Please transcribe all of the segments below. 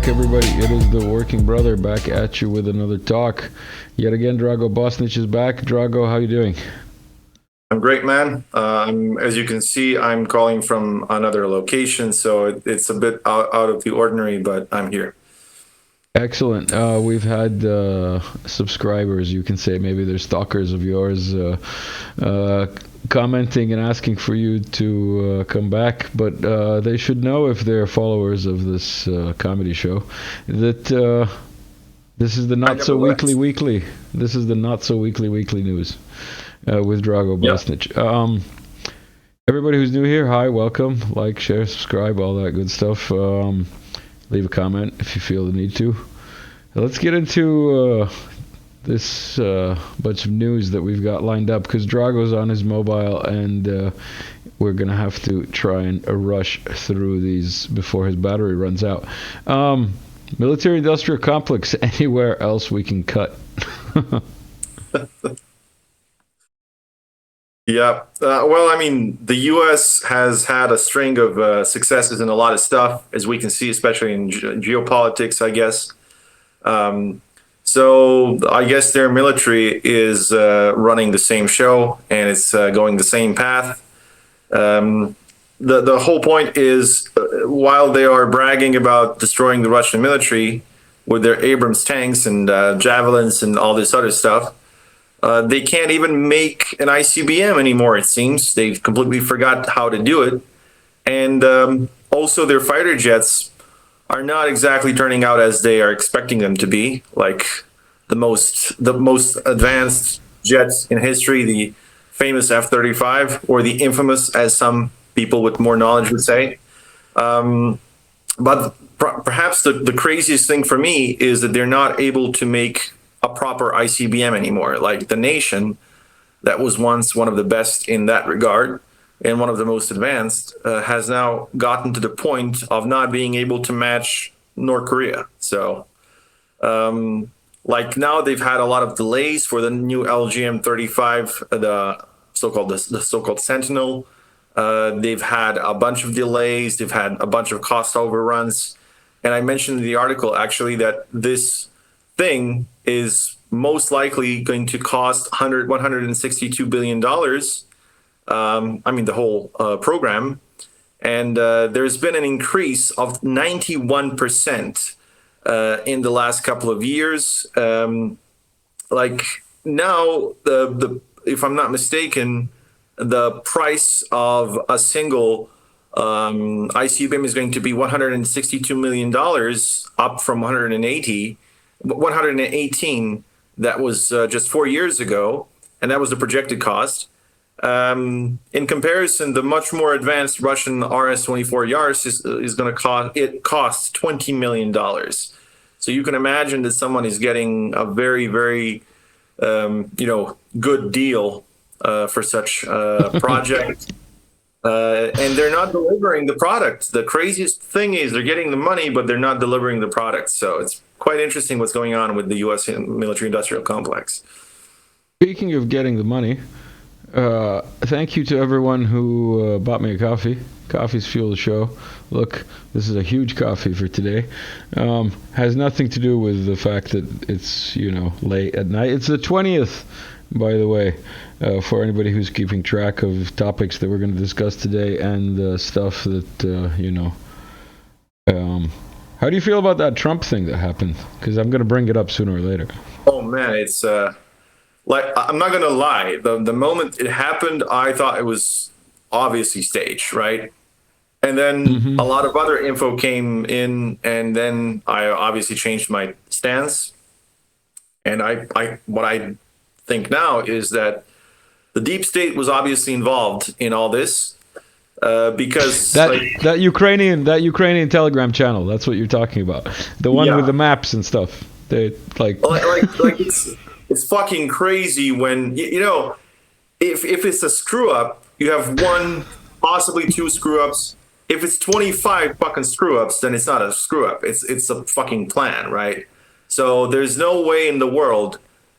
everybody. It is the Working Brother back at you with another talk. Yet again, Drago Bosnic is back. Drago, how you doing? I'm great, man. As you can see, I'm calling from another location, so it's a bit out of the ordinary, but I'm here. Excellent. We've had subscribers, you can say, maybe they're stalkers of yours, commenting and asking for you to come back, but they should know, if they're followers of this comedy show, that this is the not so weekly. This is the not so weekly news with Drago Bosnic. Yep. Everybody who's new here, hi, welcome. Like, share, subscribe, all that good stuff. Leave a comment if you feel the need to. Let's get into this bunch of news that we've got lined up, because Drago's on his mobile, and we're going to have to try and rush through these before his battery runs out. Military-industrial complex, anywhere else we can cut. Yeah. Well, I mean, the U.S. has had a string of successes in a lot of stuff, as we can see, especially in geopolitics, I guess. So I guess their military is running the same show, and it's going the same path. The whole point is, while they are bragging about destroying the Russian military with their Abrams tanks and javelins and all this other stuff, they can't even make an ICBM anymore, it seems. They've completely forgot how to do it. And also their fighter jets are not exactly turning out as they are expecting them to be, like the most advanced jets in history, the famous F-35, or the infamous, as some people with more knowledge would say. But perhaps the craziest thing for me is that they're not able to make a proper ICBM anymore. Like the nation that was once one of the best in that regard and one of the most advanced has now gotten to the point of not being able to match North Korea. So like now they've had a lot of delays for the new LGM-35, the so-called Sentinel. They've had a bunch of delays. They've had a bunch of cost overruns. And I mentioned in the article actually that this thing is most likely going to cost $162 billion. I mean, the whole program. And there's been an increase of 91% in the last couple of years. Like now, if I'm not mistaken, the price of a single ICBM is going to be $162 million, up from 118 that was just 4 years ago, and that was the projected cost. In comparison, the much more advanced Russian RS-24 Yars is going to cost $20 million. So you can imagine that someone is getting a very, very good deal for such a project. And they're not delivering the product. The craziest thing is they're getting the money, but they're not delivering the product. So it's quite interesting what's going on with the U.S. military-industrial complex. Speaking of getting the money, thank you to everyone who bought me a coffee. Coffees fuel the show. Look, this is a huge coffee for today. Has nothing to do with the fact that it's, late at night. It's the 20th, by the way, for anybody who's keeping track of topics that we're going to discuss today and stuff that, how do you feel about that Trump thing that happened? Because I'm going to bring it up sooner or later. Oh, man, it's like, I'm not going to lie. The moment it happened, I thought it was obviously staged, right? And then a lot of other info came in, and then I obviously changed my stance. And what I think now is that the deep state was obviously involved in all this. Because that Ukrainian Telegram channel, that's what you're talking about, the one with the maps and stuff. They like it's fucking crazy when if it's a screw up, you have one, possibly two screw ups. If it's 25 fucking screw ups, then it's not a screw up. It's a fucking plan, right? So there's no way in the world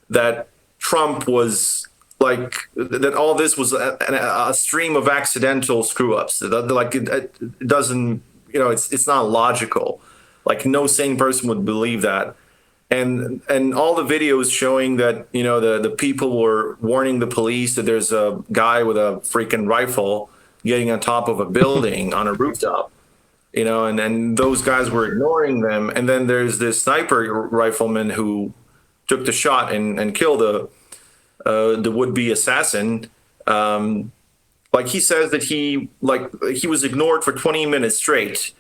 that Trump was like that. All this was a stream of accidental screw ups. Like it doesn't, it's not logical. Like no sane person would believe that. And all the videos showing that, you know, the people were warning the police that there's a guy with a freaking rifle getting on top of a building on a rooftop, you know, and then those guys were ignoring them. And then there's this sniper rifleman who took the shot and killed the would-be assassin. Like he says that he was ignored for 20 minutes straight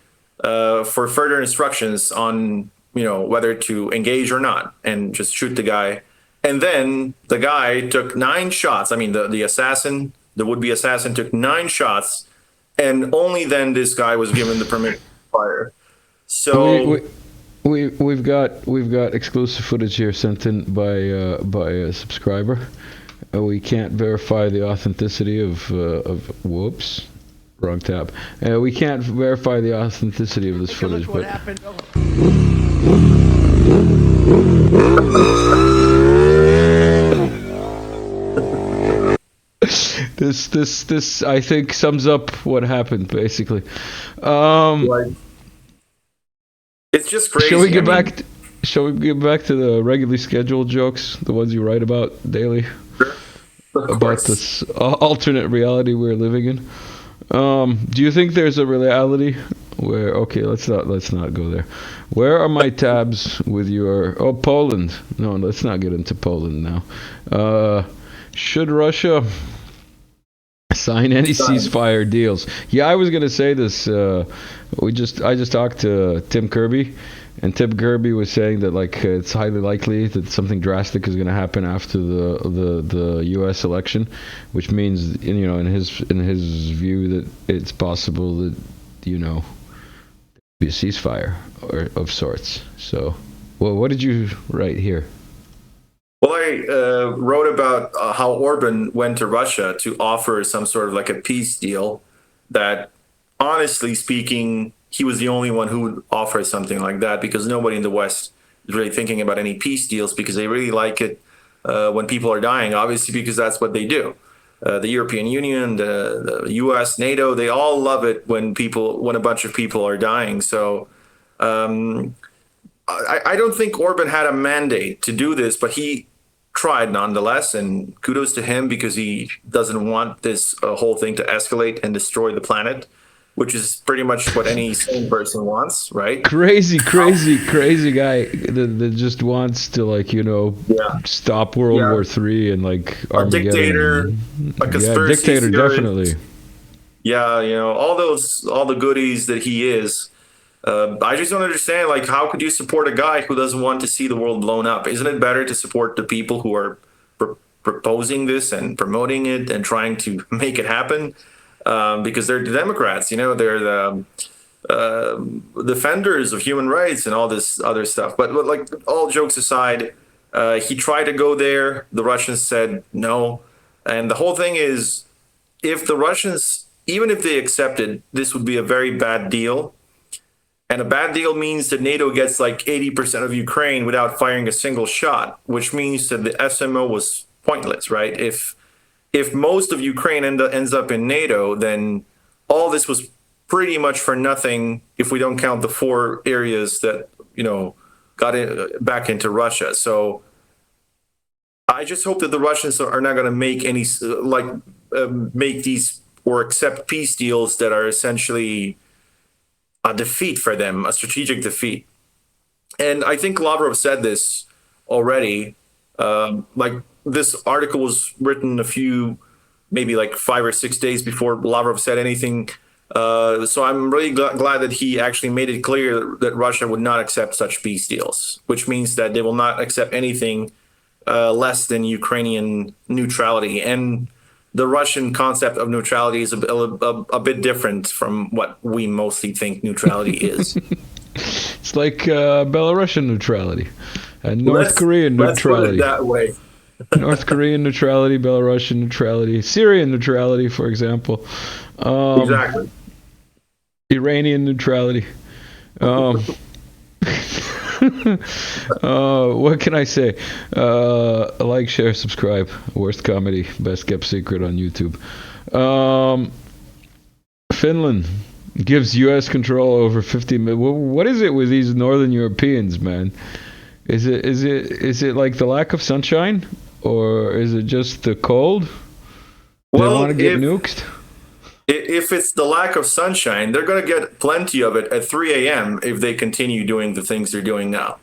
for further instructions on, you know, whether to engage or not and just shoot the guy. And then the guy took 9 shots. I mean, the assassin, the would-be assassin, took 9 shots, and only then this guy was given the permission to fire. So we've got exclusive footage here sent in by a subscriber. We can't verify the authenticity of whoops, wrong tab. We can't verify the authenticity of this footage, but this I think sums up what happened basically. It's just crazy. Shall we get back to the regularly scheduled jokes, the ones you write about daily? About this alternate reality we're living in. Do you think there's a reality where, okay, let's not go there. Where are my tabs with your Poland? No, let's not get into Poland now. Should Russia sign any ceasefire deals? Yeah, I was gonna say this. I just talked to Tim Kirby. And Tim Kirby was saying that it's highly likely that something drastic is going to happen after the U.S. election, which means, you know, in his view, that it's possible that, you know, be a ceasefire or of sorts. So, well, what did you write here? Well, I wrote about how Orban went to Russia to offer some sort of like a peace deal that, honestly speaking, he was the only one who would offer something like that, because nobody in the West is really thinking about any peace deals, because they really like it when people are dying, obviously, because that's what they do. The European Union, the US, NATO, they all love it when a bunch of people are dying. So I don't think Orban had a mandate to do this, but he tried nonetheless, and kudos to him, because he doesn't want this whole thing to escalate and destroy the planet, which is pretty much what any sane person wants, right? Crazy guy that just wants to, like, you know, stop World War III and like a dictator, a conspiracy dictator, theorist. Definitely. Yeah, you know, all the goodies that he is. I just don't understand, like, how could you support a guy who doesn't want to see the world blown up? Isn't it better to support the people who are proposing this and promoting it and trying to make it happen? Because they're the Democrats, you know, they're the defenders of human rights and all this other stuff. But like, all jokes aside, he tried to go there. The Russians said no. And the whole thing is, if the Russians, even if they accepted, this would be a very bad deal. And a bad deal means that NATO gets like 80% of Ukraine without firing a single shot, which means that the SMO was pointless, right? If most of Ukraine ends up in NATO, then all this was pretty much for nothing, if we don't count the 4 areas that, you know, got back into Russia. So I just hope that the Russians are not going to make any, make these or accept peace deals that are essentially a defeat for them, a strategic defeat. And I think Lavrov said this already, this article was written maybe like 5 or 6 days before Lavrov said anything. So I'm really glad that he actually made it clear that Russia would not accept such peace deals, which means that they will not accept anything less than Ukrainian neutrality. And the Russian concept of neutrality is a bit different from what we mostly think neutrality is. It's like Belarusian neutrality and North Korean neutrality. Let's put it that way. North Korean neutrality, Belarusian neutrality, Syrian neutrality, for example. Exactly. Iranian neutrality. What can I say? Like, share, subscribe. Worst comedy, best kept secret on YouTube. Finland Gives U.S. control over 50 million. What is it with these Northern Europeans, man? Is it like the lack of sunshine, or is it just the cold? They want to get nuked. If it's the lack of sunshine, they're going to get plenty of it at 3 a.m. if they continue doing the things they're doing now.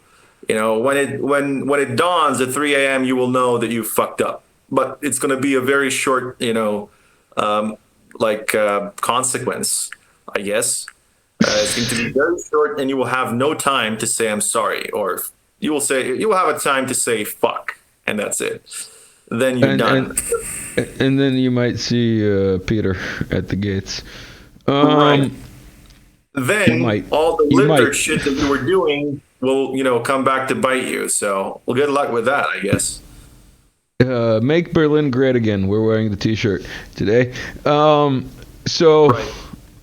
When it dawns at 3 a.m., you will know that you fucked up. But it's going to be a very short, consequence, I guess. It's going to be very short, and you will have no time to say I'm sorry, or you will have a time to say fuck, and that's it. Then you're done. And then you might see Peter at the gates. Right. Then all the lip shit that you were doing will, come back to bite you. So, well, good luck with that, I guess. Make Berlin great again. We're wearing the T-shirt today.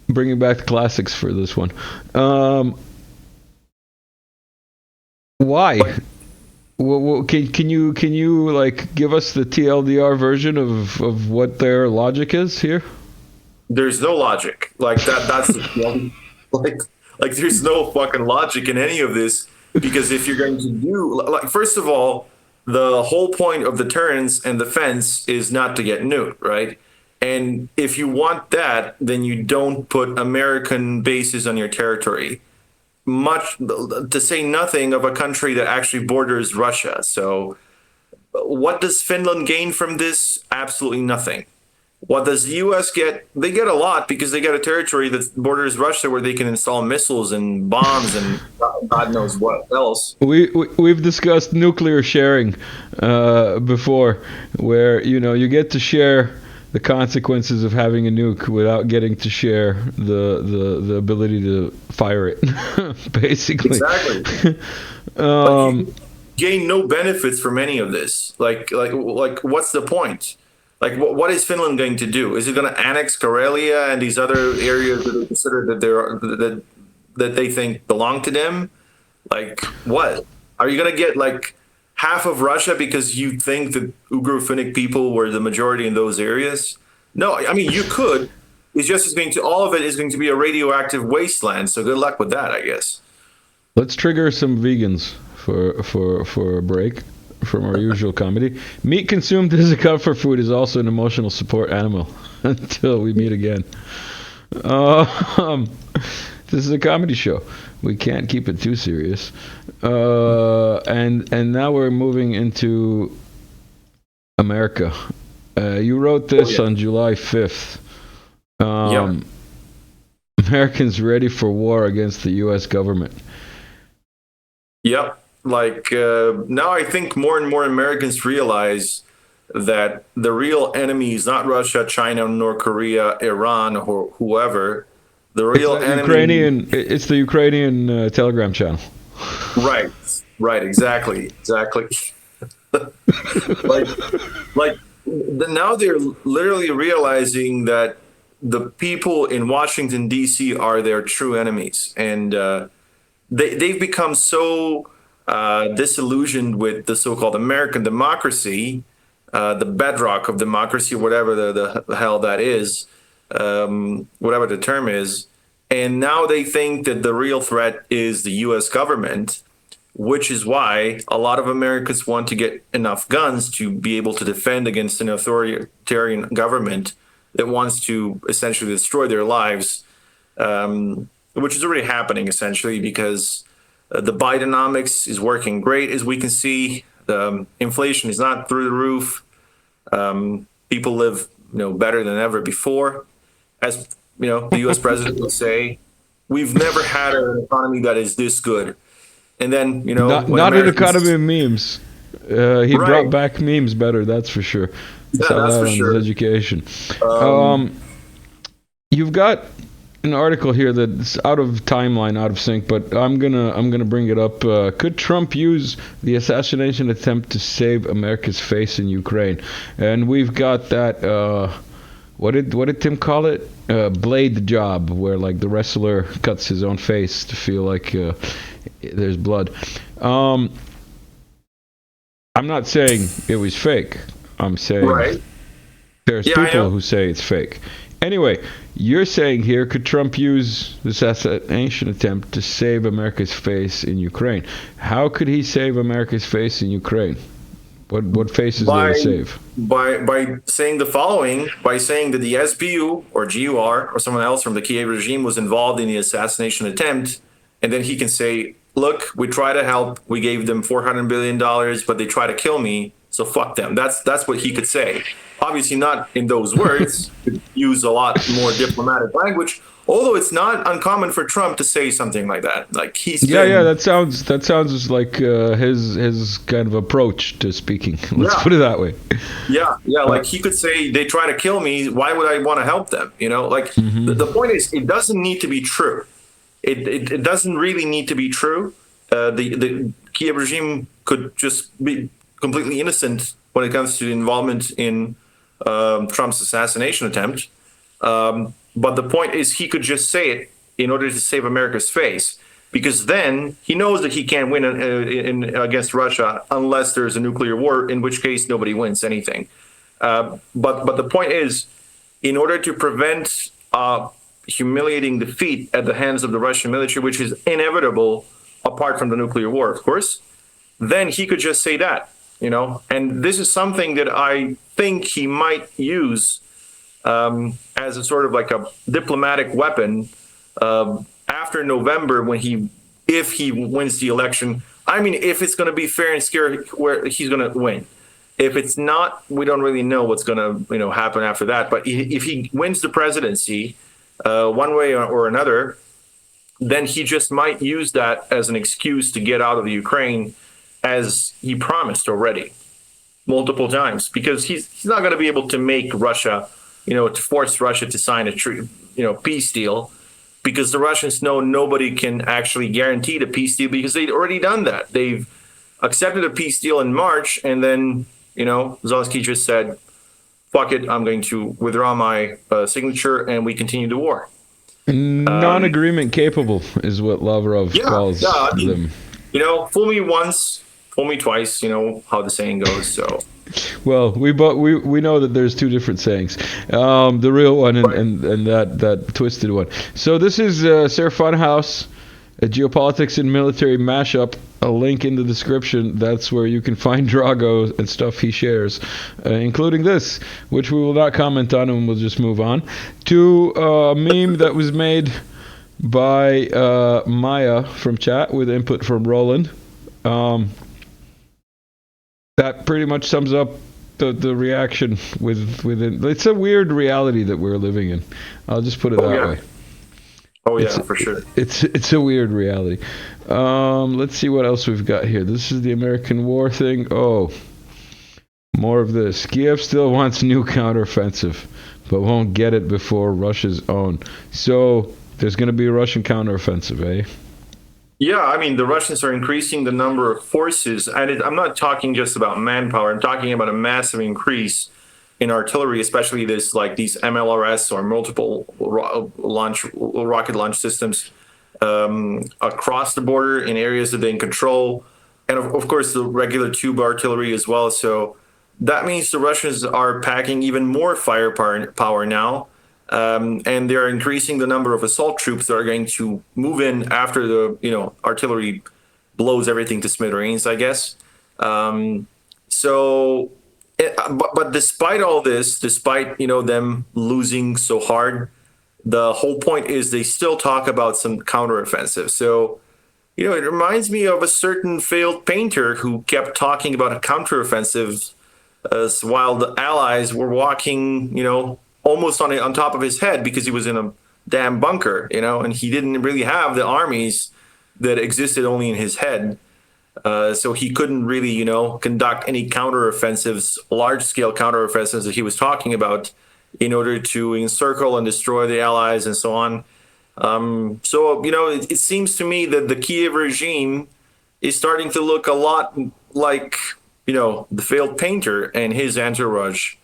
Bringing back the classics for this one. Why? Can you like give us the TLDR version of what their logic is here? There's no logic. Like that's like there's no fucking logic in any of this, because if you're going to do first of all, the whole point of the turns and the fence is not to get nuked, right? And if you want that, then you don't put American bases on your territory. Much to say nothing of a country that actually borders Russia. So what does Finland gain from this? Absolutely nothing. What does the U.S. get? They get a lot, because they get a territory that borders Russia where they can install missiles and bombs and God knows what else. We've discussed nuclear sharing before, where you get to share the consequences of having a nuke without getting to share the ability to fire it, basically. Exactly. You gain no benefits from any of this. Like what's the point? Like, what is Finland going to do? Is it going to annex Karelia and these other areas that they consider that they think belong to them? Like, what? Are you going to get like half of Russia because you think that Uyghur Finnic people were the majority in those areas? No, I mean, you could. It's just all of it is going to be a radioactive wasteland. So good luck with that, I guess. Let's trigger some vegans for a break from our usual comedy. Meat consumed as a comfort food is also an emotional support animal. Until we meet again. This is a comedy show. We can't keep it too serious. And now we're moving into America. You wrote this on July 5th. Americans ready for war against the U.S. government. Yep. Now I think more and more Americans realize that the real enemy is not Russia, China, North Korea, Iran, or whoever. The real enemy. It's the Ukrainian Telegram channel. Right. Exactly. Now they're literally realizing that the people in Washington D.C. are their true enemies, and they've become so disillusioned with the so-called American democracy, the bedrock of democracy, whatever the hell that is. Whatever the term is. And now they think that the real threat is the U.S. government, which is why a lot of Americans want to get enough guns to be able to defend against an authoritarian government that wants to essentially destroy their lives, which is already happening essentially, because the Bidenomics is working great, as we can see. The inflation is not through the roof. People live better than ever before. As the U.S. president would say, we've never had an economy that is this good. And then, not an economy of memes. He brought back memes better, that's for sure. Yeah, that's for sure. His education. You've got an article here that's out of timeline, out of sync, but I'm gonna bring it up. Could Trump use the assassination attempt to save America's face in Ukraine? And we've got that. What did Tim call it? Blade job, where like the wrestler cuts his own face to feel like there's blood. I'm not saying it was fake. I'm saying there's people who say it's fake. Anyway, you're saying here, could Trump use this assassination attempt to save America's face in Ukraine? How could he save America's face in Ukraine? What face is there to save? By saying the following, by saying that the SBU or GUR or someone else from the Kiev regime was involved in the assassination attempt, and then he can say, look, we try to help. We gave them $400 billion, but they try to kill me. So fuck them. That's what he could say. Obviously not in those words. Could use a lot more diplomatic language. Although it's not uncommon for Trump to say something like that. Like that sounds like his kind of approach to speaking. Let's put it that way. Yeah. Like he could say they try to kill me. Why would I want to help them? Like the point is, it doesn't need to be true. It doesn't really need to be true. The Kiev regime could just be completely innocent when it comes to involvement in Trump's assassination attempt. But the point is, he could just say it in order to save America's face, because then he knows that he can't win against Russia unless there's a nuclear war, in which case nobody wins anything. But the point is, in order to prevent humiliating defeat at the hands of the Russian military, which is inevitable apart from the nuclear war, of course, then he could just say that, and this is something that I think he might use as a sort of like a diplomatic weapon after November, if he wins the election. I mean, if it's going to be fair and square, where he's going to win. If it's not, we don't really know what's going to happen after that. But if he wins the presidency one way or another, then he just might use that as an excuse to get out of the Ukraine, as he promised already multiple times, because he's not going to be able to make Russia, to force Russia to sign a peace deal, because the Russians know nobody can actually guarantee the peace deal, because they'd already done that. They've accepted a peace deal in March, and then, Zelenskyy just said, fuck it, I'm going to withdraw my signature, and we continue the war. Non-agreement capable is what Lavrov calls them. Fool me once, fool me twice, how the saying goes, so... Well, we know that there's two different sayings, the real one and that twisted one. So this is Sir Funhouse, a geopolitics and military mashup. A link in the description. That's where you can find Drago and stuff he shares, including this, which we will not comment on, and we'll just move on to a meme that was made by Maya from chat with input from Roland. That pretty much sums up the reaction within. It's a weird reality that we're living in. I'll just put it that way. Oh yeah, for sure. It's a weird reality. Let's see what else we've got here. This is the American war thing. Oh, more of this. Kiev still wants new counteroffensive, but won't get it before Russia's own. So there's going to be a Russian counteroffensive, eh? Yeah, I mean, the Russians are increasing the number of forces, and I'm not talking just about manpower. I'm talking about a massive increase in artillery, especially these MLRS or multiple rocket launch systems across the border in areas that they can control, and of course the regular tube artillery as well. So that means the Russians are packing even more firepower now. And they're increasing the number of assault troops that are going to move in after the artillery blows everything to smithereens, I guess. But despite all this, despite them losing so hard, the whole point is they still talk about some counteroffensive. So it reminds me of a certain failed painter who kept talking about a counteroffensive while the Allies were walking, almost on top of his head, because he was in a damn bunker, and he didn't really have the armies that existed only in his head. So he couldn't really, conduct any counteroffensives, large-scale counteroffensives that he was talking about in order to encircle and destroy the Allies and so on. It seems to me that the Kiev regime is starting to look a lot like, the failed painter and his entourage.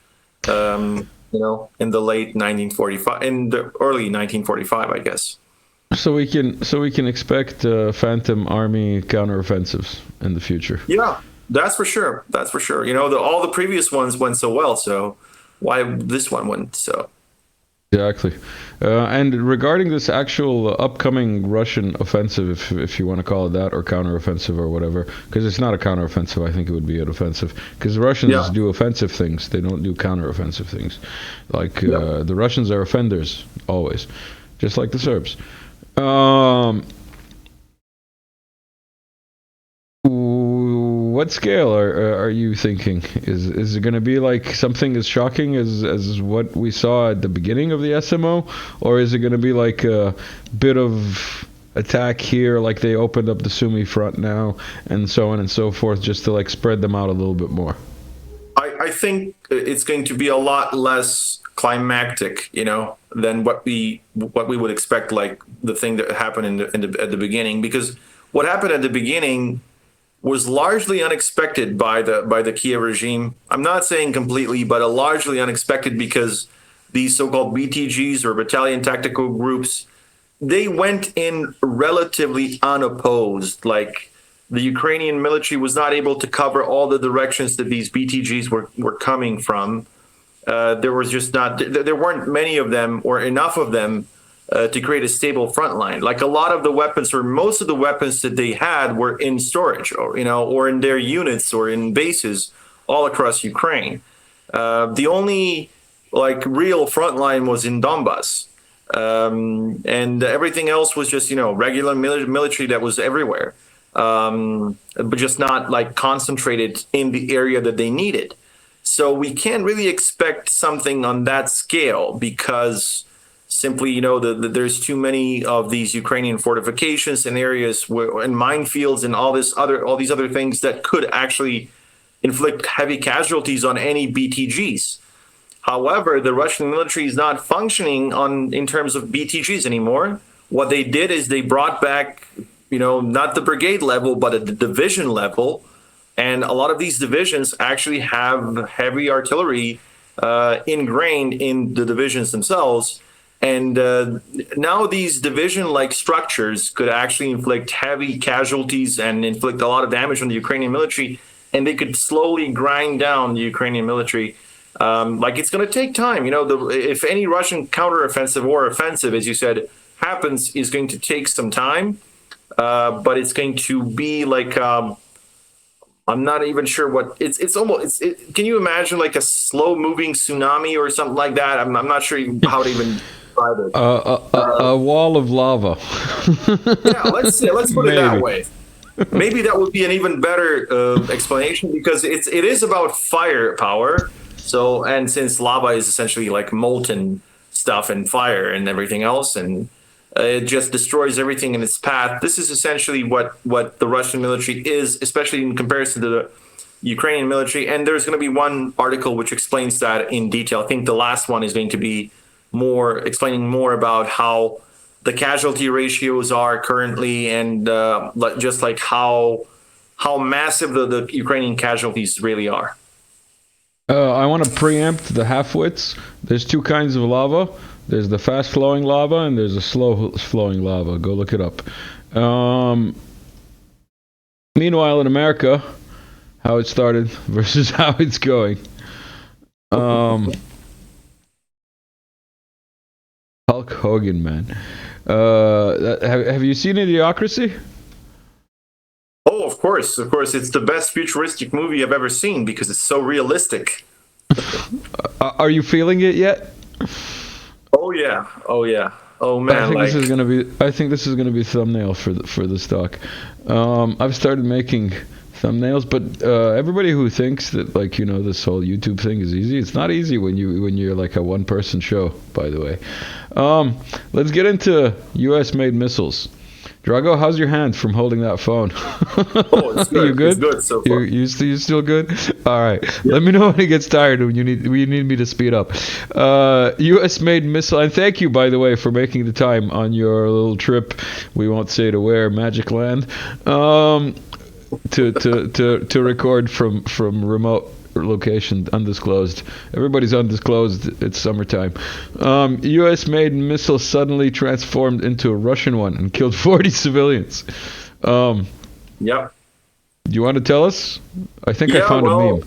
In the late 1945, in the early 1945, I guess. So we can expect Phantom Army counteroffensives in the future. Yeah, that's for sure. That's for sure. All the previous ones went so well, so why this one wouldn't? So. Exactly. And regarding this actual upcoming Russian offensive, if you want to call it that, or counteroffensive or whatever, because it's not a counteroffensive, I think it would be an offensive. Because the Russians do offensive things, they don't do counteroffensive things. Like the Russians are offenders always, just like the Serbs. What scale are you thinking? Is it going to be like something as shocking as what we saw at the beginning of the SMO, or is it going to be like a bit of attack here, like they opened up the Sumy front now, and so on and so forth, just to like spread them out a little bit more? I think it's going to be a lot less climactic, than what we would expect, like the thing that happened at the beginning, because what happened at the beginning was largely unexpected by the Kiev regime. I'm not saying completely, but largely unexpected, because these so-called BTGs, or battalion tactical groups, they went in relatively unopposed. Like, the Ukrainian military was not able to cover all the directions that these BTGs were coming from. There weren't many of them, or enough of them, to create a stable front line. Like, a lot of the weapons, or most of the weapons that they had, were in storage, or in their units, or in bases all across Ukraine. The only real front line was in Donbass, and everything else was just regular military that was everywhere, but just not concentrated in the area that they needed. So we can't really expect something on that scale, because simply, there's too many of these Ukrainian fortifications and areas and minefields and all these other things that could actually inflict heavy casualties on any BTGs. However, the Russian military is not functioning in terms of BTGs anymore. What they did is they brought back, not the brigade level, but at the division level. And a lot of these divisions actually have heavy artillery ingrained in the divisions themselves. And now these division-like structures could actually inflict heavy casualties and inflict a lot of damage on the Ukrainian military, and they could slowly grind down the Ukrainian military. It's going to take time. If any Russian counteroffensive or offensive, as you said, happens, is going to take some time, but it's going to be I'm not even sure what it's almost. Can you imagine a slow-moving tsunami or something like that? I'm not sure how to even. A wall of lava. Yeah, let's put it that way. Maybe that would be an even better explanation, because it is about firepower. So, and since lava is essentially molten stuff and fire and everything else, and it just destroys everything in its path. This is essentially what the Russian military is, especially in comparison to the Ukrainian military. And there's going to be one article which explains that in detail. I think the last one is going to be explaining more about how the casualty ratios are currently, and just how massive the Ukrainian casualties really are. I want to preempt the half-wits. There's two kinds of lava. There's the fast-flowing lava, and there's the slow-flowing lava. Go look it up. Meanwhile, in America, how it started versus how it's going. Hulk Hogan, man. Have you seen Idiocracy? Oh, of course. It's the best futuristic movie I've ever seen, because it's so realistic. Are you feeling it yet? Oh yeah. Oh man. I think this is gonna be thumbnail for this talk. I've started making thumbnails, but everybody who thinks that this whole YouTube thing is easy, it's not easy when you're like a one-person show, by the way. Let's get into US made missiles. Drago, how's your hand from holding that phone? Oh, it's good. You good? It's good so far. You still good? All right. Yeah. Let me know when it gets tired, when you need me to speed up. U.S. made missile, and thank you, by the way, for making the time on your little trip. We won't say to where, Magic Land, to record from remote location, undisclosed. Everybody's undisclosed. It's summertime. U.S. made missile suddenly transformed into a Russian one and killed 40 civilians. Yep. Do you want to tell us? I think I found a meme.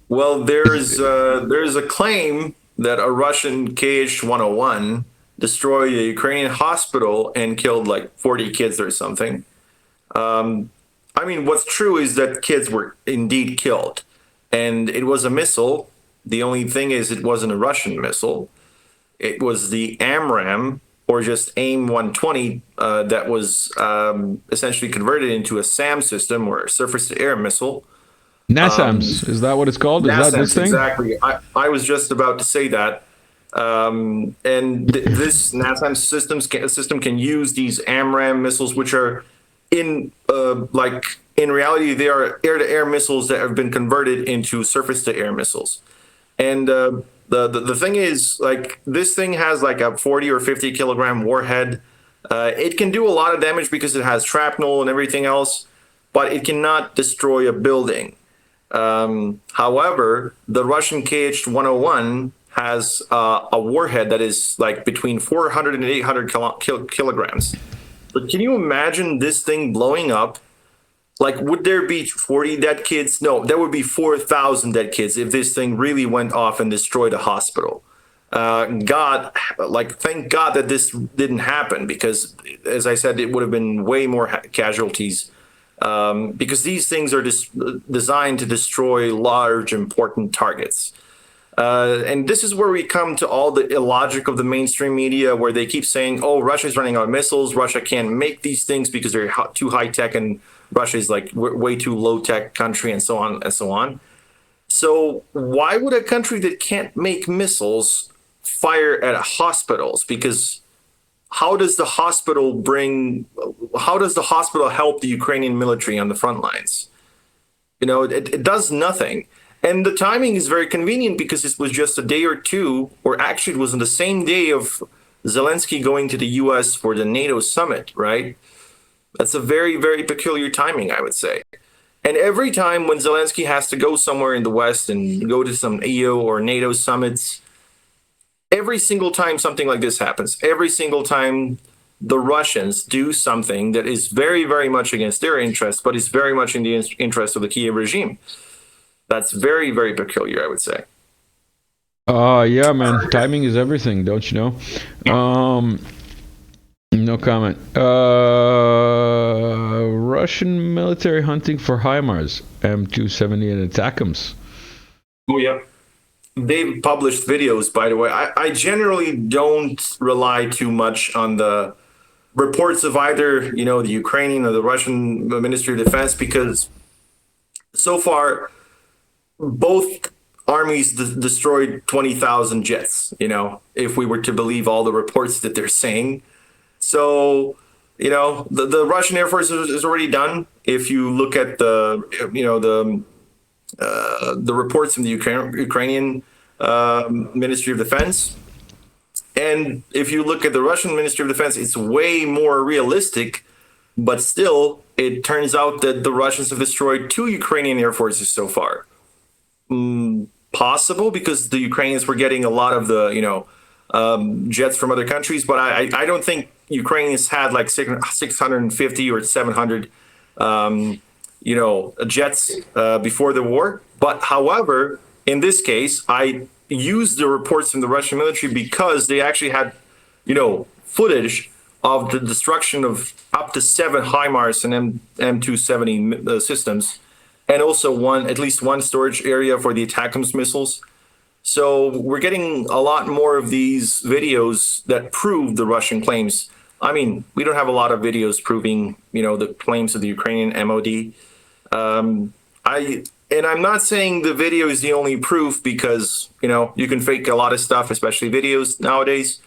Well, there's a claim that a Russian KH-101 destroyed a Ukrainian hospital and killed like 40 kids or something. I mean, what's true is that kids were indeed killed, and it was a missile. The only thing is it wasn't a Russian missile. It was the AMRAAM, or just AIM-120, that was essentially converted into a SAM system, or a surface-to-air missile. NASAMS, is that what it's called? Is NASAMS, that this thing? exactly. I was just about to say that. This NASAMS system can use these AMRAAM missiles, which are in reality, they are air-to-air missiles that have been converted into surface-to-air missiles. And the thing is, like, this thing has like a 40 or 50 kilogram warhead. It can do a lot of damage because it has shrapnel and everything else, but it cannot destroy a building. However, the Russian KH-101 has a warhead that is like between 400 and 800 kilograms. But can you imagine this thing blowing up? Like, would there be 40 dead kids? No, there would be 4,000 dead kids if this thing really went off and destroyed a hospital. Thank God that this didn't happen, because, as I said, it would have been way more casualties. Because these things are designed to destroy large, important targets. And this is where we come to all the illogic of the mainstream media, where they keep saying, oh, Russia's running out of missiles. Russia can't make these things because they're too high tech, and Russia is like way too low tech country, and so on and so on. So why would a country that can't make missiles fire at hospitals? Because how does the hospital help the Ukrainian military on the front lines? You know, it does nothing. And the timing is very convenient, because it was just a day or two, or actually it was on the same day of Zelenskyy going to the US for the NATO summit, right? That's a very, very peculiar timing, I would say. And every time when Zelenskyy has to go somewhere in the West and go to some EU or NATO summits, every single time something like this happens, every single time the Russians do something that is very, very much against their interests, but is very much in the interest of the Kiev regime. That's very, very peculiar, I would say. Yeah, man. Timing is everything, don't you know? No comment. Russian military hunting for HIMARS, M270 and ATACMS. Oh, yeah. They've published videos, by the way. I generally don't rely too much on the reports of either, you know, the Ukrainian or the Russian Ministry of Defense, because so far, both armies destroyed 20,000 jets, you know, if we were to believe all the reports that they're saying. So, you know, the Russian Air Force is already done. If you look at the reports from the Ukrainian Ministry of Defense, and if you look at the Russian Ministry of Defense, it's way more realistic. But still, it turns out that the Russians have destroyed 2 Ukrainian air forces so far. Possible because the Ukrainians were getting a lot of the, you know, jets from other countries, but I don't think Ukrainians had like 650 or 700 jets before the war. But however, in this case, I used the reports from the Russian military because they actually had, you know, footage of the destruction of up to 7 HIMARS and M270 systems, and also at least one storage area for the ATACMS missiles. So we're getting a lot more of these videos that prove the Russian claims. I mean, we don't have a lot of videos proving, you know, the claims of the Ukrainian MOD. And I'm not saying the video is the only proof, because, you know, you can fake a lot of stuff, especially videos nowadays.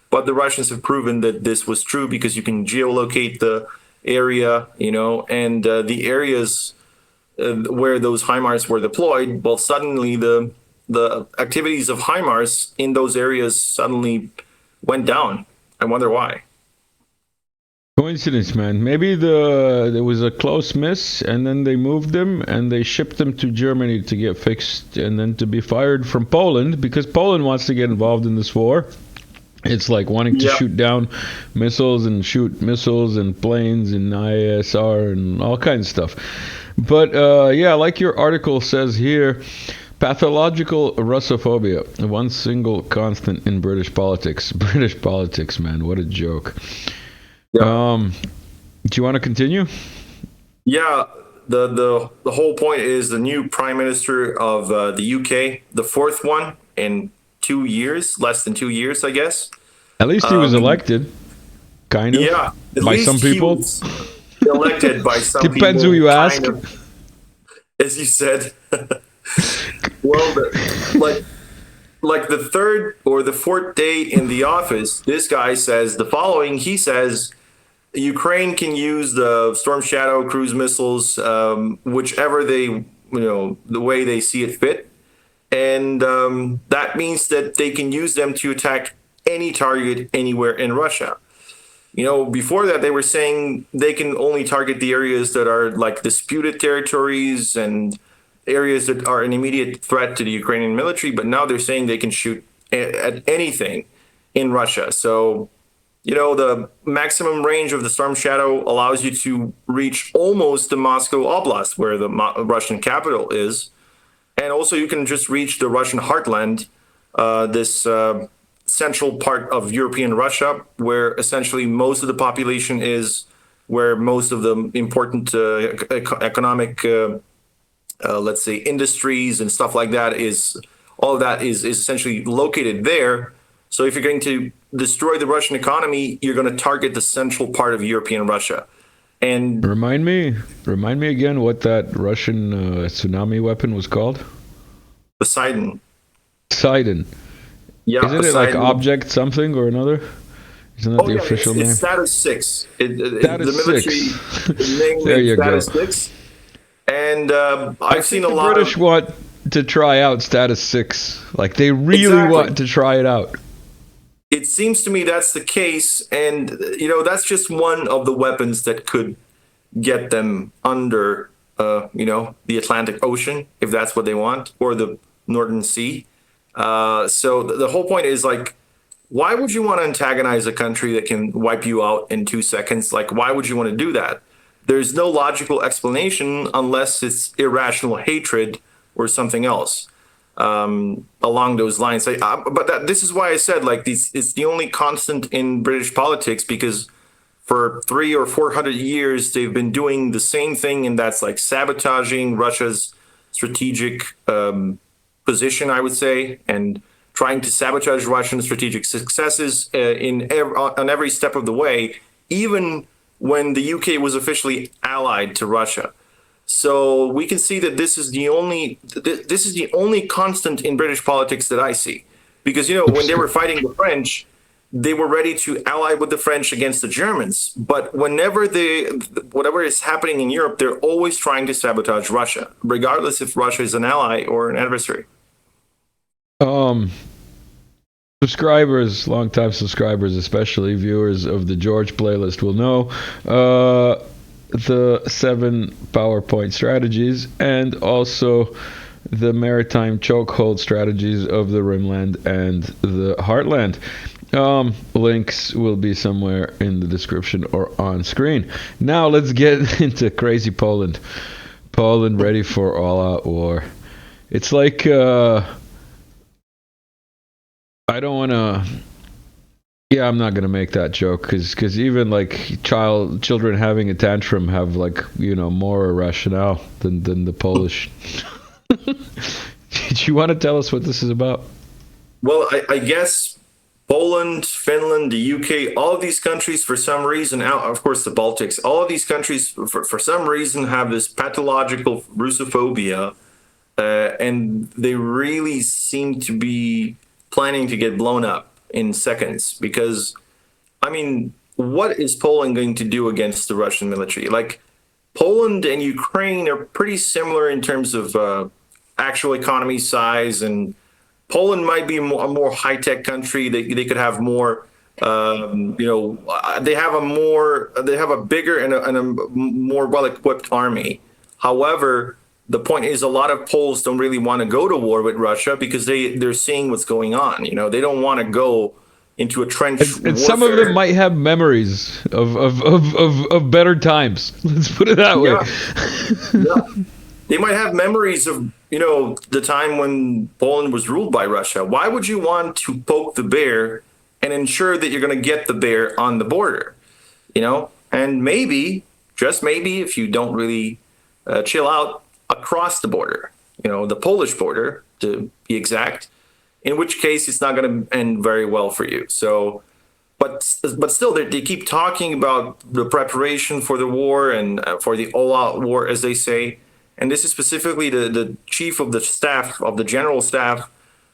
But the Russians have proven that this was true, because you can geolocate the area, you know, and the areas where those HIMARS were deployed. Well, suddenly the activities of HIMARS in those areas suddenly went down. I wonder why. Coincidence, man. Maybe there was a close miss, and then they moved them and they shipped them to Germany to get fixed, and then to be fired from Poland, because Poland wants to get involved in this war. It's like wanting to shoot down missiles and shoot missiles and planes and ISR and all kinds of stuff. But yeah, like your article says here, Pathological Russophobia, one single constant in British politics. British politics, man, what a joke. Yeah. Do you want to continue? Yeah, the whole point is the new Prime Minister of the UK, the fourth one in 2 years, less than 2 years, I guess. At least he was elected, kind of. Yeah, by some people. Elected by some people. Depends who you ask. As you said. Well, like the third or the fourth day in the office, this guy says the following. He says Ukraine can use the Storm Shadow cruise missiles, whichever they, the way they see it fit. And that means that they can use them to attack any target anywhere in Russia. Before that, they were saying they can only target the areas that are like disputed territories and areas that are an immediate threat to the Ukrainian military. But now they're saying they can shoot at anything in Russia. So, the maximum range of the Storm Shadow allows you to reach almost the Moscow Oblast, where the Russian capital is. And also you can just reach the Russian heartland, this central part of European Russia, where essentially most of the population is, where most of the important economic, let's say, industries and stuff like that is, all of that is essentially located there. So if you're going to destroy the Russian economy, you're going to target the central part of European Russia. And remind me again what that Russian tsunami weapon was called. Poseidon. Yeah, isn't it like object something or another? Isn't that the official name? It's status 6. Status 6. There you go. 6. And I've seen a lot of... The British want to try out status 6. Like, they really want to try it out. It seems to me that's the case. And, that's just one of the weapons that could get them under, the Atlantic Ocean, if that's what they want, or the Northern Sea. So the whole point is, like, why would you want to antagonize a country that can wipe you out in 2 seconds? Like, why would you want to do that? There's no logical explanation unless it's irrational hatred or something else along those lines. This is why I said, like, it's the only constant in British politics, because for 300 or 400 years they've been doing the same thing, and that's like sabotaging Russia's strategic position, I would say, and trying to sabotage Russian strategic successes on every step of the way, even when the UK was officially allied to Russia. So we can see that this is the only constant in British politics that I see, because when they were fighting the French, they were ready to ally with the French against the Germans. But whatever is happening in Europe, they're always trying to sabotage Russia, regardless if Russia is an ally or an adversary. Subscribers, longtime subscribers, especially viewers of the George playlist, will know the 7 PowerPoint strategies and also the maritime chokehold strategies of the Rimland and the Heartland. Links will be somewhere in the description or on screen. Now let's get into crazy Poland. Poland ready for all-out war. It's like I don't want to. Yeah, I'm not gonna make that joke because even like children having a tantrum have like more rationale than the Polish. Did you want to tell us what this is about? Well, I guess Poland, Finland, the UK, all of these countries, for some reason, of course the Baltics, all of these countries for some reason have this pathological Russophobia, and they really seem to be planning to get blown up in seconds. Because, I mean, what is Poland going to do against the Russian military? Like, Poland and Ukraine are pretty similar in terms of actual economy size, and Poland might be a more high-tech country. They could have more, they have a bigger and a more well-equipped army. However, the point is, a lot of Poles don't really want to go to war with Russia because they're seeing what's going on. They don't want to go into a trench warfare. And some of them might have memories of better times. Let's put it that way. Yeah. They might have memories of the time when Poland was ruled by Russia. Why would you want to poke the bear and ensure that you're going to get the bear on the border? And maybe, just maybe, if you don't really chill out across the border, the Polish border to be exact, in which case it's not going to end very well for you. So, but still, they keep talking about the preparation for the war and for the all-out war, as they say. And this is specifically the chief of the staff, of the general staff,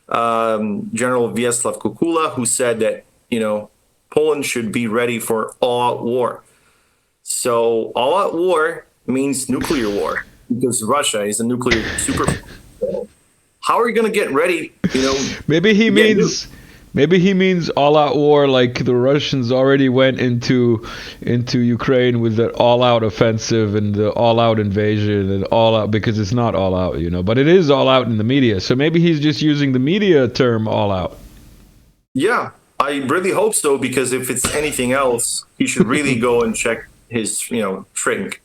General Wiesław Kukula, who said that, Poland should be ready for all-out war. So all-out war means nuclear war, because Russia is a nuclear superpower. How are you going to get ready? Maybe he means all-out war, like the Russians already went into Ukraine with the all-out offensive and the all-out invasion and all-out, because it's not all-out, but it is all-out in the media. So maybe he's just using the media term all-out. Yeah, I really hope so, because if it's anything else, he should really go and check his, shrink.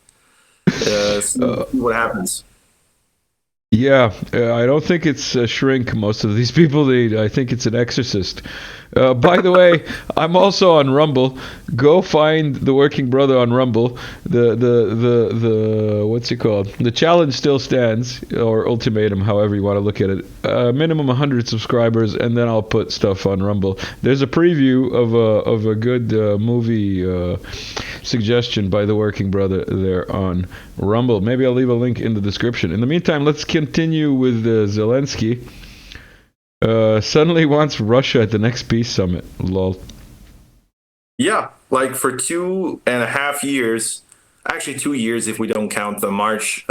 See what happens. Yeah, I don't think it's a shrink. Most of these people, I think it's an exorcist. By the way, I'm also on Rumble. Go find the Working Brother on Rumble. The what's it called? The challenge still stands, or ultimatum, however you want to look at it. Minimum 100 subscribers, and then I'll put stuff on Rumble. There's a preview of a good movie suggestion by the Working Brother there on Rumble. Maybe I'll leave a link in the description. In the meantime, let's continue with Zelenskyy. Suddenly wants Russia at the next peace summit. Lol. Yeah, like for 2.5 years, actually 2 years if we don't count the March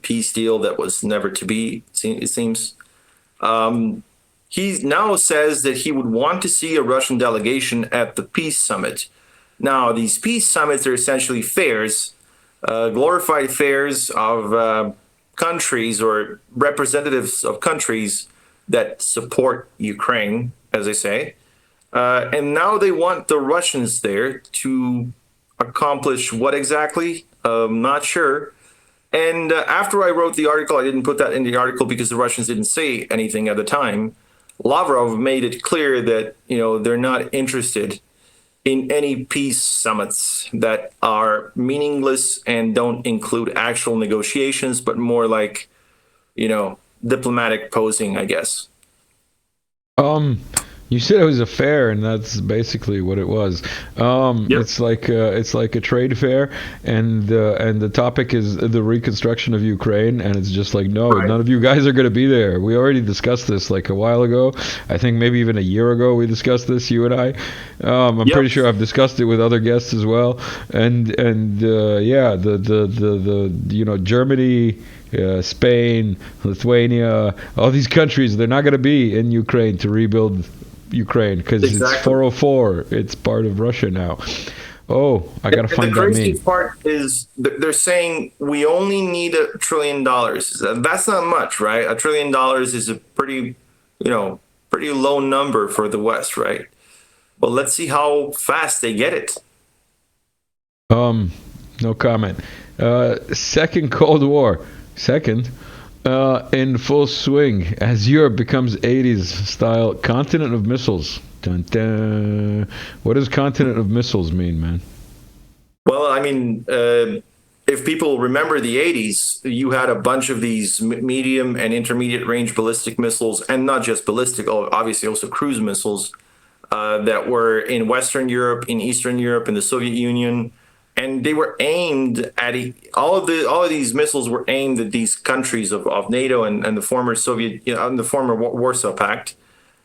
peace deal that was never to be, it seems. He now says that he would want to see a Russian delegation at the peace summit. Now, these peace summits are essentially fairs, glorified fairs of countries or representatives of countries that support Ukraine, as they say. And now they want the Russians there to accomplish what exactly? Not sure. And after I wrote the article, I didn't put that in the article because the Russians didn't say anything at the time. Lavrov made it clear that, they're not interested in any peace summits that are meaningless and don't include actual negotiations, but more like, diplomatic posing, I guess. You said it was a fair, and that's basically what it was. Yep. It's like a trade fair, and the topic is the reconstruction of Ukraine, and it's just like, no, right. None of you guys are going to be there. We already discussed this like a while ago. I think maybe even a year ago we discussed this, you and I. I'm pretty sure I've discussed it with other guests as well. And yeah, the Germany, Spain, Lithuania, all these countries, they're not going to be in Ukraine to rebuild Ukraine because It's 404. It's part of Russia now. Oh, I gotta find that meme. The crazy part is they're saying we only need $1 trillion. That's not much, right? $1 trillion is a pretty low number for the West, right? Well, let's see how fast they get it. No comment. Second Cold War. In full swing as Europe becomes 80s style continent of missiles. Dun, dun. What does continent of missiles mean, man? Well, I mean, if people remember the 80s, you had a bunch of these medium and intermediate range ballistic missiles, and not just ballistic, obviously also cruise missiles that were in Western Europe, in Eastern Europe, in the Soviet Union. And they were aimed at all of these missiles were aimed at these countries of NATO and the former Soviet, and the former Warsaw Pact.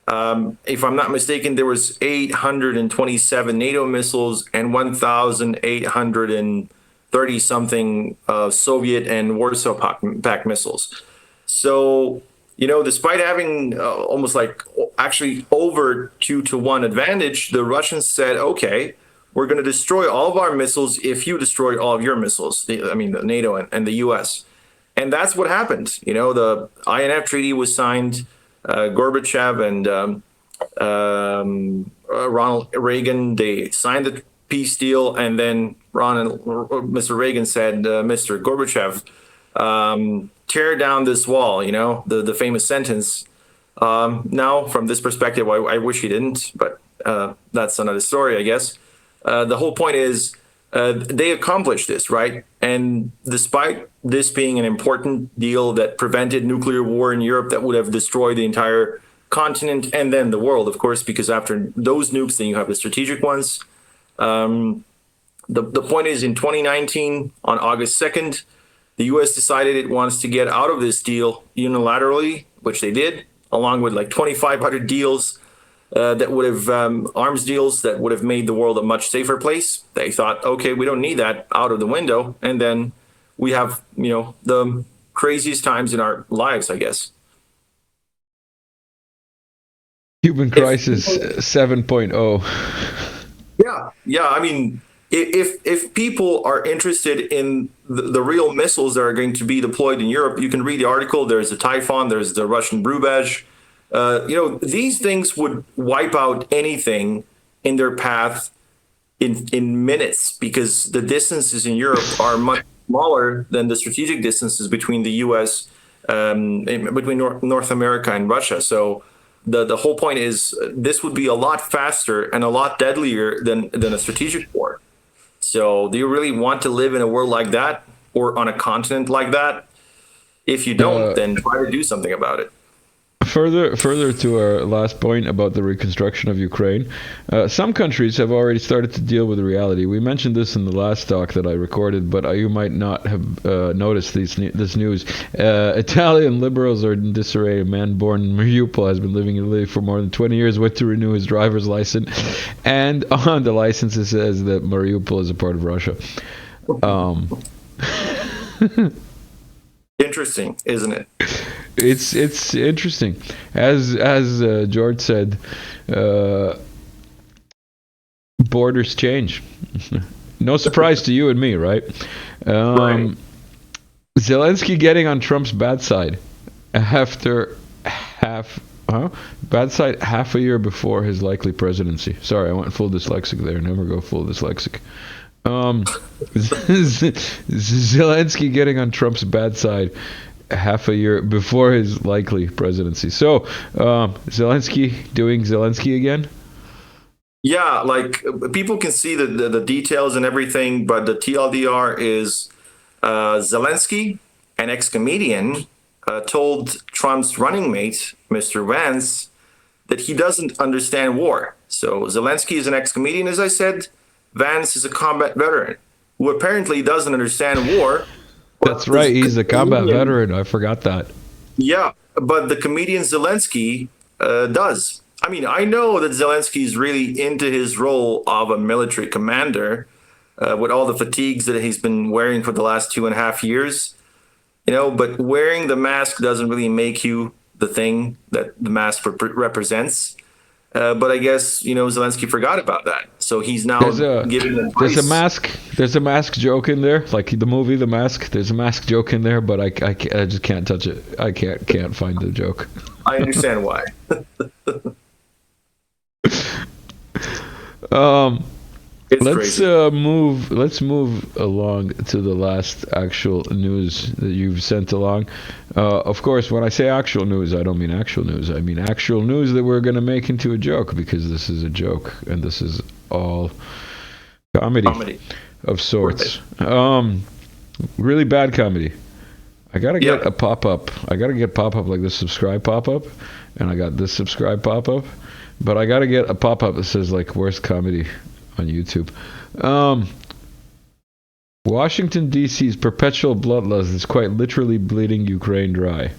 If I'm not mistaken, there was 827 NATO missiles and 1,830 something Soviet and Warsaw Pact missiles. So, despite having almost like actually over 2-to-1 advantage, the Russians said, okay, we're going to destroy all of our missiles if you destroy all of your missiles. I mean, the NATO and the U.S. And that's what happened. The INF treaty was signed. Gorbachev and Ronald Reagan, they signed the peace deal. And then Mr. Reagan said, Mr. Gorbachev, tear down this wall, you know, the famous sentence. Now, from this perspective, I wish he didn't, but that's another story, I guess. The whole point is they accomplished this, right? And despite this being an important deal that prevented nuclear war in Europe that would have destroyed the entire continent and then the world, of course, because after those nukes, then you have the strategic ones. The point is, in 2019, on August 2nd, the U.S. decided it wants to get out of this deal unilaterally, which they did, along with like 2,500 deals that would have arms deals that would have made the world a much safer place. They thought, okay, we don't need that, out of the window. And then we have, you know, the craziest times in our lives, I guess. Cuban Crisis 7.0. Yeah. I mean, if people are interested in the real missiles that are going to be deployed in Europe, you can read the article. There's the Typhoon, there's the Russian Brubaj. You know, these things would wipe out anything in their path in minutes, because the distances in Europe are much smaller than the strategic distances between the U.S., between North America and Russia. So the whole point is this would be a lot faster and a lot deadlier than a strategic war. So do you really want to live in a world like that, or on a continent like that? If you don't, then try to do something about it. Further to our last point about the reconstruction of Ukraine, some countries have already started to deal with the reality. We mentioned this in the last talk that I recorded, but you might not have noticed this news. Italian liberals are in disarray. A man born in Mariupol has been living in Italy for more than 20 years, went to renew his driver's license, and on the license it says that Mariupol is a part of Russia. Interesting, isn't it? It's interesting. As George said, borders change. No surprise to you and me, right? Right. Zelenskyy getting on Trump's bad side after half a year before his likely presidency. Sorry, I went full dyslexic there. Never go full dyslexic. Zelenskyy getting on Trump's bad side half a year before his likely presidency. So, Zelenskyy doing Zelenskyy again? Yeah, like people can see the details and everything, but the TLDR is Zelenskyy, an ex-comedian, told Trump's running mate, Mr. Vance, that he doesn't understand war. So Zelenskyy is an ex-comedian, as I said. Vance is a combat veteran who apparently doesn't understand war. That's right. He's a combat veteran. I forgot that. Yeah, but the comedian Zelenskyy does. I mean, I know that Zelenskyy is really into his role of a military commander with all the fatigues that he's been wearing for the last 2.5 years. You know, but wearing the mask doesn't really make you the thing that the mask represents. But I guess, you know, Zelenskyy forgot about that. So he's now giving advice. There's a mask joke in there, like the movie The Mask. There's a mask joke in there, but I just can't touch it. I can't find the joke. I understand why. Let's move along to the last actual news that you've sent along. Of course, when I say actual news, I don't mean actual news. I mean actual news that we're going to make into a joke, because this is a joke and this is all comedy. Of sorts. Really bad comedy. I gotta get a pop-up. I gotta get pop-up like this subscribe pop-up, and I got this subscribe pop-up, but I gotta get a pop-up that says like worst comedy on YouTube. Washington D.C.'s perpetual bloodlust is quite literally bleeding Ukraine dry.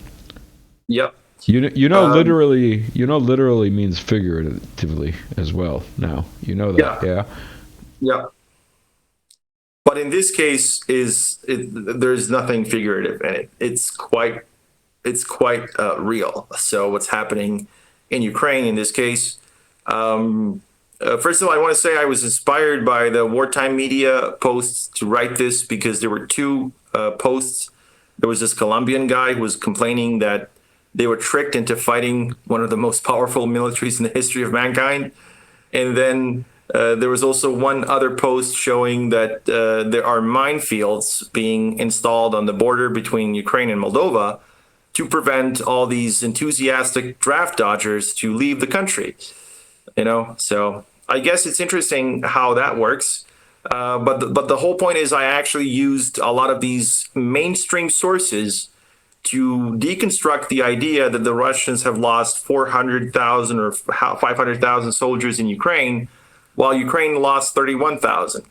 Yep. You know literally means figuratively as well. Now you know that. Yeah. But in this case, there's nothing figurative in it. It's quite real. So what's happening in Ukraine in this case? First of all, I want to say I was inspired by the wartime media posts to write this, because there were two posts. There was this Colombian guy who was complaining that they were tricked into fighting one of the most powerful militaries in the history of mankind. And then There was also one other post showing that there are minefields being installed on the border between Ukraine and Moldova to prevent all these enthusiastic draft dodgers to leave the country. So I guess it's interesting how that works. But the whole point is I actually used a lot of these mainstream sources to deconstruct the idea that the Russians have lost 400,000 or 500,000 soldiers in Ukraine, while Ukraine lost 31,000.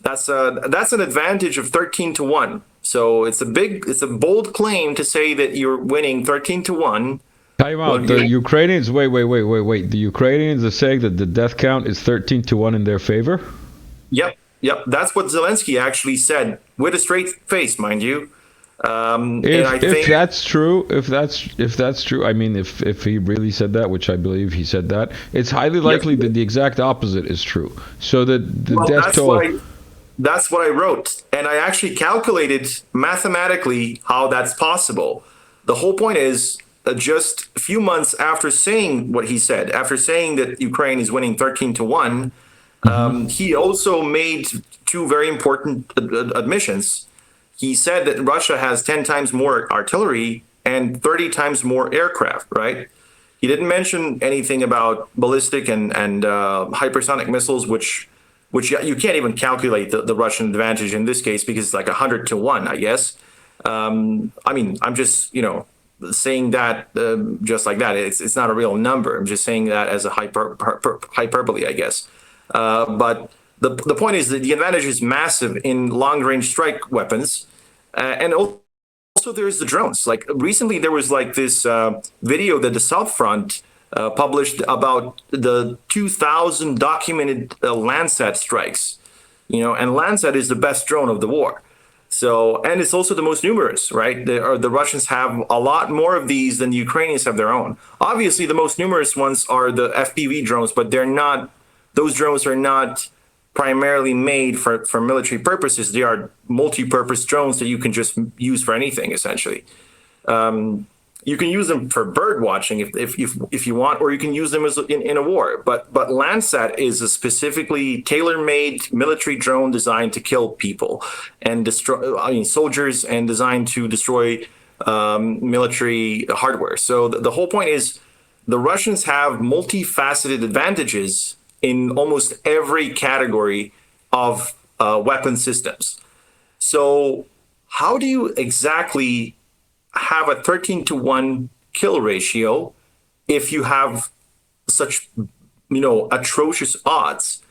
That's an advantage of 13-1. So it's a bold claim to say that you're winning 13-1. Time out. The Ukrainians, wait. The Ukrainians are saying that the death count is 13-1 in their favor? Yep. That's what Zelenskyy actually said, with a straight face, mind you. If that's true, I mean, if he really said that, which I believe he said that, it's highly likely that the exact opposite is true. So that the death toll. That's what I wrote, and I actually calculated mathematically how that's possible. The whole point is, just a few months after saying what he said, after saying that Ukraine is winning 13-1, he also made two very important admissions. He said that Russia has 10 times more artillery and 30 times more aircraft, right? He didn't mention anything about ballistic and hypersonic missiles, which you can't even calculate the Russian advantage in this case because it's like 100-1, I guess. I mean, I'm just, saying that just like that. It's not a real number. I'm just saying that as a hyperbole, I guess. But the point is that the advantage is massive in long-range strike weapons. And also there's the drones. Like recently there was like this video that the South Front published about the 2,000 documented Landsat strikes, and Landsat is the best drone of the war. So, and it's also the most numerous, right? The Russians have a lot more of these than the Ukrainians have their own. Obviously, the most numerous ones are the FPV drones, but those drones are not primarily made for military purposes. They are multi-purpose drones that you can just use for anything, essentially. You can use them for bird watching if you want, or you can use them as in a war. But Landsat is a specifically tailor-made military drone designed to kill people and destroy, soldiers, and designed to destroy military hardware. So the whole point is the Russians have multifaceted advantages in almost every category of weapon systems. So how do you exactly have a 13-1 kill ratio if you have such, atrocious odds?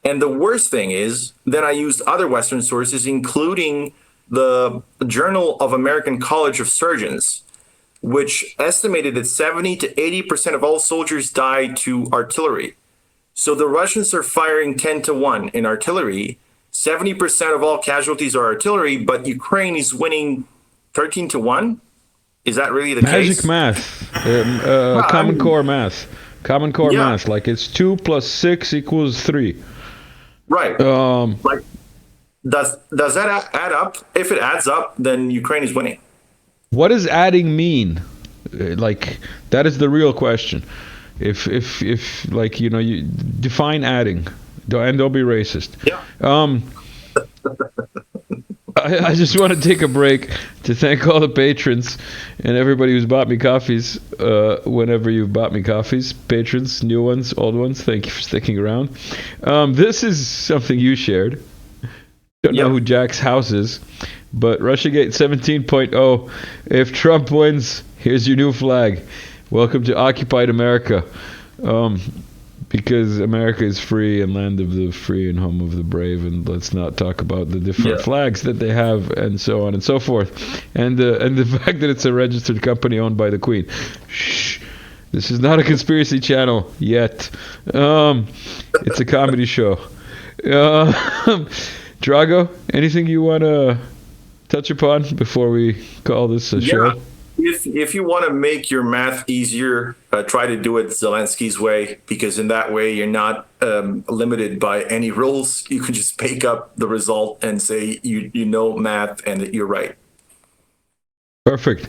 And the worst thing is that I used other Western sources, including the Journal of American College of Surgeons, which estimated that 70 to 80% of all soldiers die to artillery. So the Russians are firing 10-1 in artillery. 70% of all casualties are artillery, but Ukraine is winning 13-1. Is that really the Magic case? math, common core math. Like it's 2 + 6 = 3. Right. Like, does that add up? If it adds up, then Ukraine is winning. What does adding mean? Like that is the real question. If like you define adding, and don't be racist. Yeah. I just want to take a break to thank all the patrons and everybody who's bought me coffees. Whenever you've bought me coffees, patrons, new ones, old ones, thank you for sticking around. This is something you shared. Don't know who Jack's house is, but Russiagate 17.0. If Trump wins, here's your new flag. Welcome to occupied America. Because America is free and land of the free and home of the brave, and let's not talk about the different flags that they have and so on and so forth, and the fact that it's a registered company owned by the Queen. Shh, this is not a conspiracy channel yet. It's a comedy show. Drago, anything you want to touch upon before we call this a show? If you want to make your math easier, try to do it Zelenskyy's way, because in that way you're not limited by any rules. You can just make up the result and say you know math and that you're right. Perfect.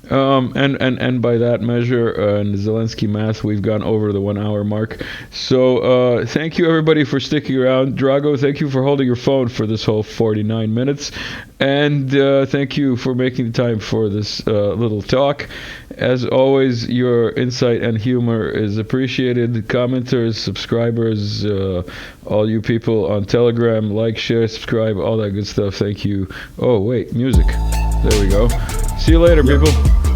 And by that measure, and Zelenskyy math, we've gone over the 1 hour mark. So thank you everybody for sticking around. Drago, thank you for holding your phone for this whole 49 minutes. And thank you for making the time for this little talk. As always, your insight and humor is appreciated. Commenters, subscribers, all you people on Telegram, like, share, subscribe, all that good stuff. Thank you. Oh, wait, music. There we go. See you later, people.